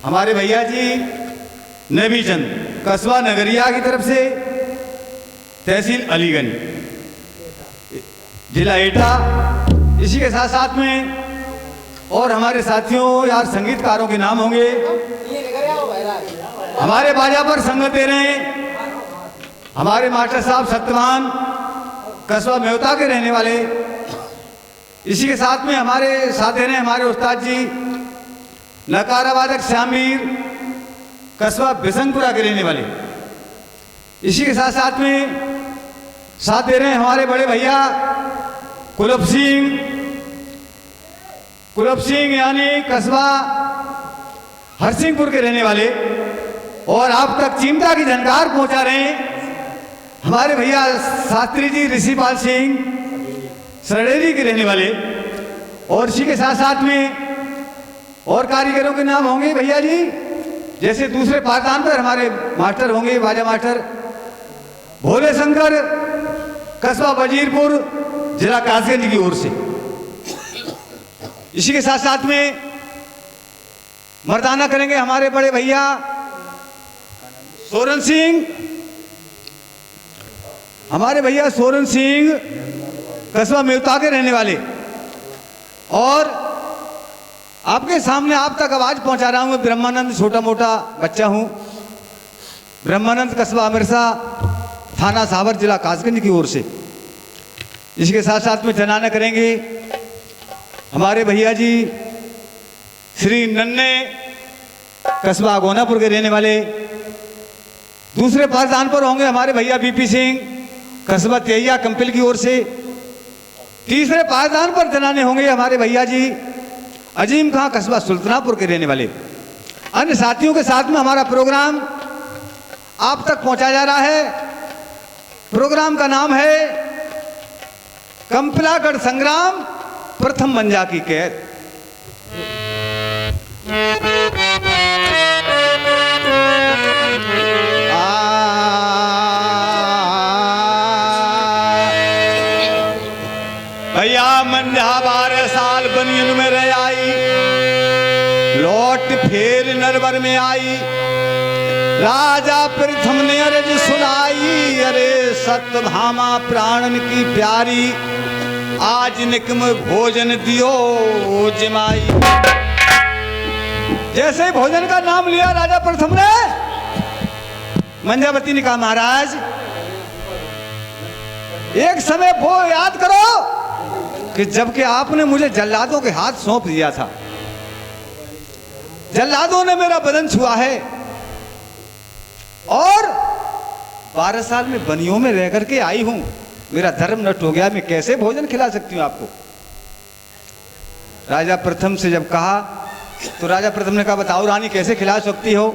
हमारे भैया जी नबी चंद कस्बा नगरिया की तरफ से, तहसील अलीगंज, जिला एटा। इसी के साथ साथ में और हमारे साथियों यार संगीतकारों के नाम होंगे। हमारे बाजा पर संगत दे रहे हैं हमारे मास्टर साहब सत्यवान, कस्बा मेवता के रहने वाले। इसी के साथ में हमारे साथ दे रहे हैं हमारे उस्ताद जी नकारा वादक श्यामवीर, कस्बा बिशनपुरा के रहने वाले। इसी के साथ साथ में साथ दे रहे हैं हमारे बड़े भैया कुलप सिंह यानी कस्बा हरसिंहपुर के रहने वाले। और आप तक चिमटा की झनकार पहुंचा रहे हैं हमारे भैया शास्त्री जी ऋषिपाल सिंह सरेली के रहने वाले। और इसी के साथ साथ में और कारीगरों के नाम होंगे भैया जी, जैसे दूसरे पायदान पर हमारे मास्टर होंगे, बाजा मास्टर भोले शंकर, कस्बा वजीरपुर, जिला कासगंज की ओर से। इसी के साथ साथ में मर्दाना करेंगे हमारे बड़े भैया सोरन सिंह, हमारे भैया सोरन सिंह कस्बा मेवता के रहने वाले। और आपके सामने आप तक आवाज पहुंचा रहा हूं ब्रह्मानंद, छोटा मोटा बच्चा हूं, ब्रह्मानंद कस्बा अमरसा, थाना सावर, जिला कासगंज की ओर से। इसके साथ साथ में जनाना करेंगे हमारे भैया जी श्री नन्ने, कस्बा गोनापुर के रहने वाले। दूसरे पासदान पर होंगे हमारे भैया बीपी सिंह, कस्बा तेहिया कंपिल की ओर से। तीसरे पासदान पर जनाने होंगे हमारे भैया जी अजीम खां, कस्बा सुल्तानपुर के रहने वाले। अन्य साथियों के साथ में हमारा प्रोग्राम आप तक पहुंचा जा रहा है। प्रोग्राम का नाम है कंपलागढ़ संग्राम, प्रथम मंजा की कैद। भैया मंजा 12 साल बनियन में रह आई, लौट फेर नरवर में आई। राजा प्रथम ने अर्ज सुनाई, अरे सत्यभामा प्राणन की प्यारी, आज निकम भोजन दियो जिमाई। जैसे ही भोजन का नाम लिया राजा प्रथम ने, मंजावती ने कहा महाराज एक समय वो याद करो कि जबकि आपने मुझे जल्लादों के हाथ सौंप दिया था, जल्लादों ने मेरा बदन छुआ है और 12 साल में बनियों में रह करके आई हूं, मेरा धर्म नष्ट हो गया, मैं कैसे भोजन खिला सकती हूं आपको। राजा प्रथम से जब कहा तो राजा प्रथम ने कहा बताओ रानी कैसे खिला सकती हो।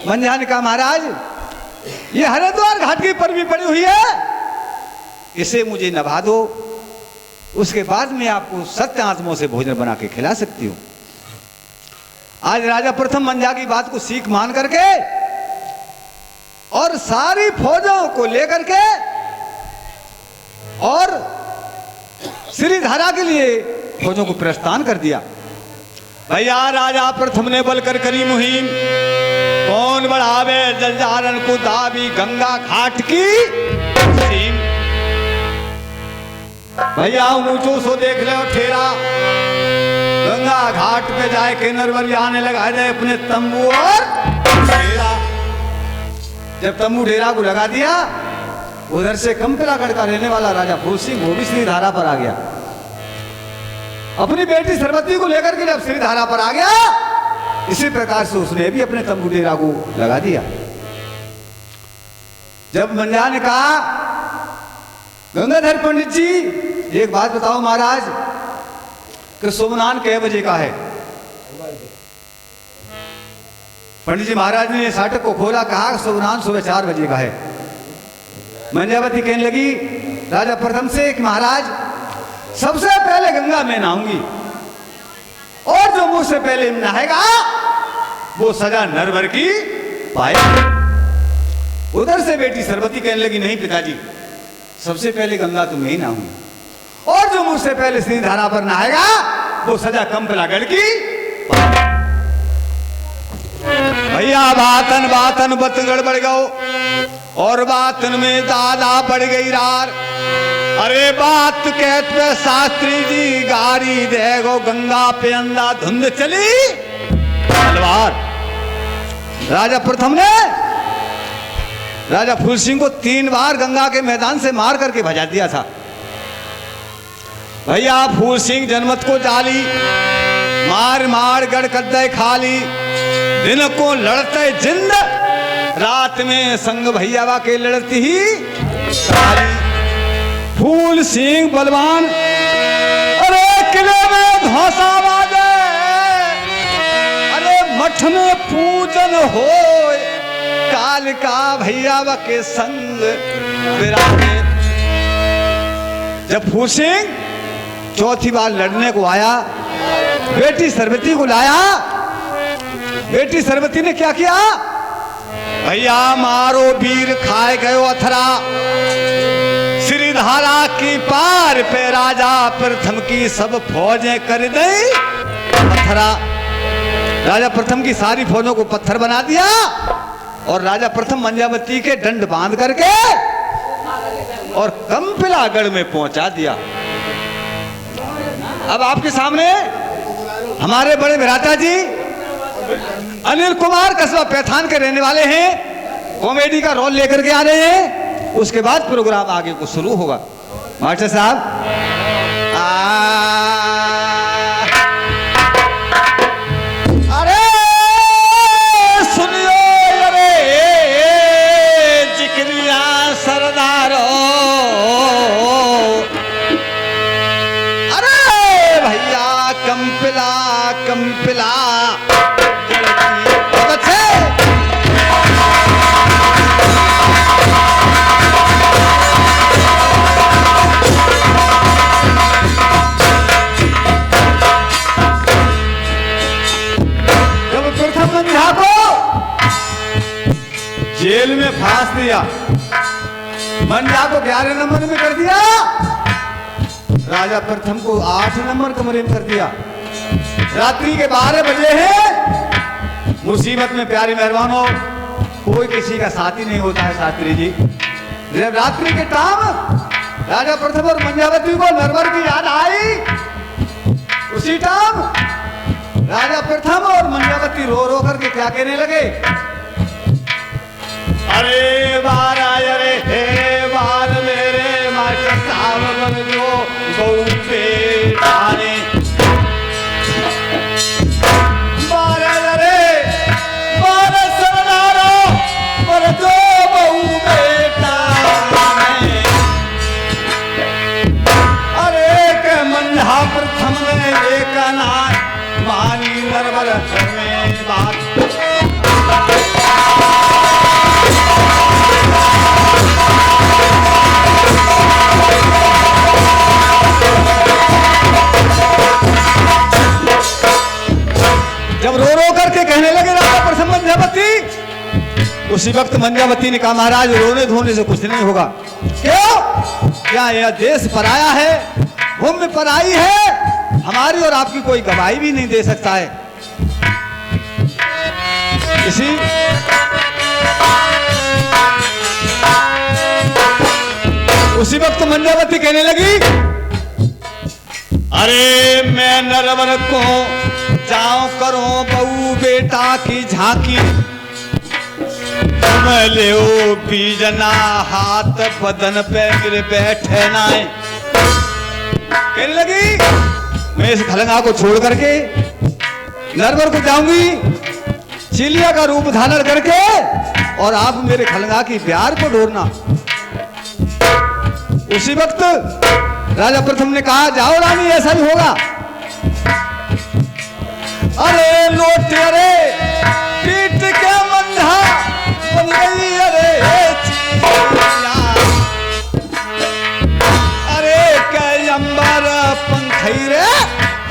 मंझा ने कहा महाराज ये हरिद्वार घाट की परवी पड़ी हुई है, इसे मुझे नभा दो, उसके बाद मैं आपको सत्य आत्माओं से भोजन बना के खिला सकती हूं। आज राजा प्रथम मंझा की बात को सीख मान करके और सारी फौजों को लेकर के और श्रीधारा के लिए फौजों को प्रस्थान कर दिया। भैया राजा प्रथम ने बलकर करी मुहिम, कौन बढ़ावे जलजारन को दावी गंगा घाट की सीम। भैया ऊंचो सो देख ले ठेरा, गंगा घाट पे जाए के नरवर आने लगा जाए अपने तंबू और डेरा। जब तंबू डेरा को लगा दिया, उधर से कंपलागढ़ का रहने वाला राजा फूल सिंह वो भी श्रीधारा पर आ गया। अपनी बेटी सरवती को लेकर के जब श्रीधारा पर आ गया, इसी प्रकार से उसने भी अपने तंबू डेरा को लगा दिया। जब मंझा ने कहा गंगाधर पंडित जी एक बात बताओ महाराज कि सोमनान कै बजे का है। पंडित जी महाराज ने साटक को खोला, कहा सोमनान सुबह 4 बजे का है। मंजावती कहने लगी राजा प्रथम से कि महाराज सबसे पहले गंगा में नहाऊंगी और जो मुझसे पहले नहाएगा वो सजा नरवर की पाएगा। उधर से बेटी सरवती कहने लगी नहीं पिताजी सबसे पहले गंगा तो मैं ही नहाऊंगी और जो मुझसे पहले श्रीधारा पर नहाएगा वो सजा कंपलागढ़ की पाएगा। भैया बातन बातन बत गड़बड़ गो और बातन में दादा बढ़ गई रार। अरे बात कहते पे शास्त्री जी गाड़ी देगो गंगा पे अंधा धुंध चली तलवार। राजा प्रथम ने राजा फूल सिंह को 3 बार गंगा के मैदान से मार करके भजा दिया था। भैया फूल सिंह जनमत को जाली मार मार गढ़ कद्दे खाली। दिन को लड़ते जिंद रात में संग भैया के लड़ती ही सारी। फूल सिंह बलवान अरे किले में धौसा बाजे, अरे मठ में पूजन हो काल का भैया के संग विराजे। जब फूल सिंह चौथी बार लड़ने को आया, बेटी सरवती को लाया। बेटी सरवती ने क्या किया? भैया मारो वीर खाए गयो अथरा, श्रीधारा की पार पे राजा प्रथम की सब फौजें कर दई पत्थरा। राजा प्रथम की सारी फौजों को पत्थर बना दिया और राजा प्रथम मंजावती के दंड बांध करके और कंपिलागढ़ में पहुंचा दिया। अब आपके सामने हमारे बड़े भ्राता जी अनिल कुमार कस्बा पैथान के रहने वाले हैं, कॉमेडी का रोल लेकर के आ रहे हैं। उसके बाद प्रोग्राम आगे को शुरू होगा। मास्टर साहब अरे सुनियो अरे जिक्रिया सरदारो, अरे भैया कंपिला कंपिला बहुत अच्छे। जब प्रथम मंझा को जेल में फांस दिया, मंझा को 11 नंबर में कर दिया, राजा प्रथम को 8 नंबर कमरे में कर दिया। रात्रि के 12 बजे हैं। मुसीबत में प्यारे मेहरबानों कोई किसी का साथी नहीं होता है शास्त्री जी। जब रात्रि के टाइम राजा प्रथम और मंजावती को नरवर की याद आई, उसी टाइम राजा प्रथम और मंजावती रो रो करके क्या कहने लगे? अरे बार अरे हे बार मेरे मास्टर साहब बन जो गौ बेटा ने, प्रथम ने एक मानी नरवर में बात। जब रो रो करके कहने लगे राजा प्रथम मंजावती, उसी वक्त मंजावती ने कहा महाराज रोने धोने से कुछ नहीं होगा। क्यों? क्या यह देश पराया है, भूमि पराई है, हमारी और आपकी कोई गवाही भी नहीं दे सकता है। इसी उसी वक्त मंजावती कहने लगी, अरे मैं नरवर को जाओ करो बहू बेटा की झांकी, मैं ले बीजना हाथ बदन पे गिर बैठे नाए। कहने लगी मैं इस खलंगा को छोड़ करके नरवर को जाऊंगी, चिलिया का रूप धारण करके, और आप मेरे खलंगा की प्यार को ढोरना। उसी वक्त राजा प्रथम ने कहा जाओ रानी ऐसा ही होगा। अरे लोट अरे पीट के मंधा बन गई अरे चिलिया, अरे के अंबर पंखई रे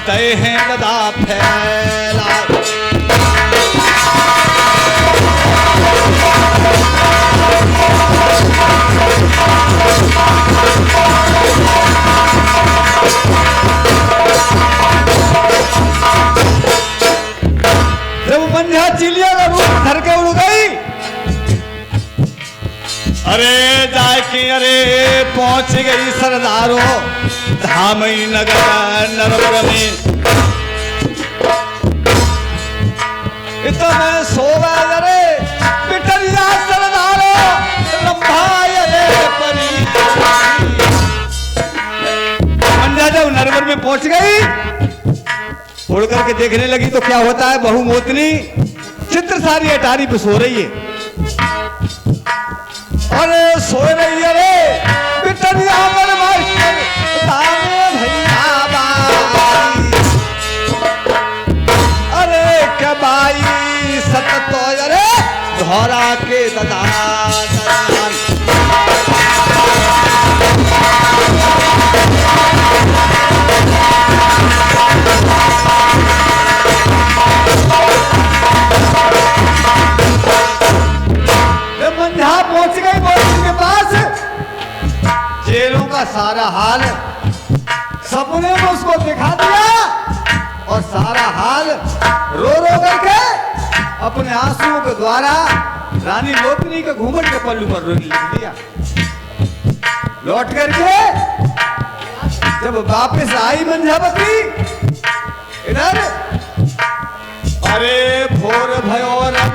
तय है लदा फैला। जब मंझा चिलिया का रूप धर कि अरे पहुंच गई सरदारो धामई नगर नरवर में। इतने सोवा रे पिटरिया सरदारो रंभाय रे परी। मंजा जब नरवर में पहुंच गई, उड़ करके देखने लगी तो क्या होता है, बहू मोतनी चित्र सारी अटारी पे सो रही है। अरे सो रही है रे पिटरिया पर मास्टर भैया बाई। अरे कबाई सत तो अरे धोरा के ददान पहुंच गई मोती के पास। जेलों का सारा हाल सपने में उसको दिखा दिया और सारा हाल रो रो करके अपने आंसुओं के द्वारा रानी लोटनी के घूंघट के पल्लू पर लिख दिया। लौट करके जब वापस आई मंझावती इधर, अरे भोर भयो रब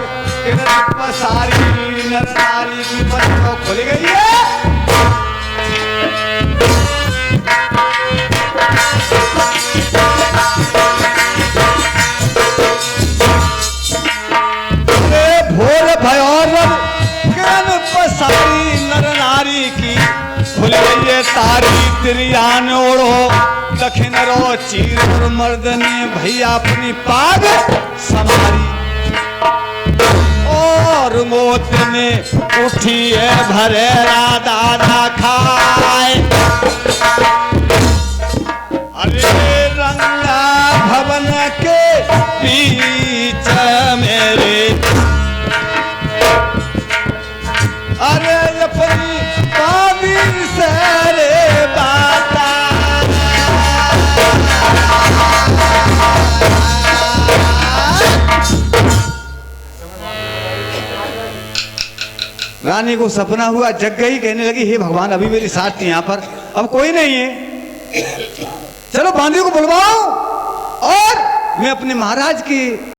सारी नर नारी की पत्तियां खुल गई है। भोर भयो रब सारी नर नारी की खुल गई है तारी। तिरियान ओढ़ो दक्षिण रो चीर और मर्दने भैया अपनी पाग समारी। और मोत में उठी है भरेरा दाना खाए। अरे रंगा भवन के बीच मेरे, अरे अपनी पानी से रे बाता। रानी को सपना हुआ, जग गई, कहने लगी हे भगवान अभी मेरी साथ थी यहाँ पर, अब कोई नहीं है, चलो बांदी को बुलवाओ और मैं अपने महाराज की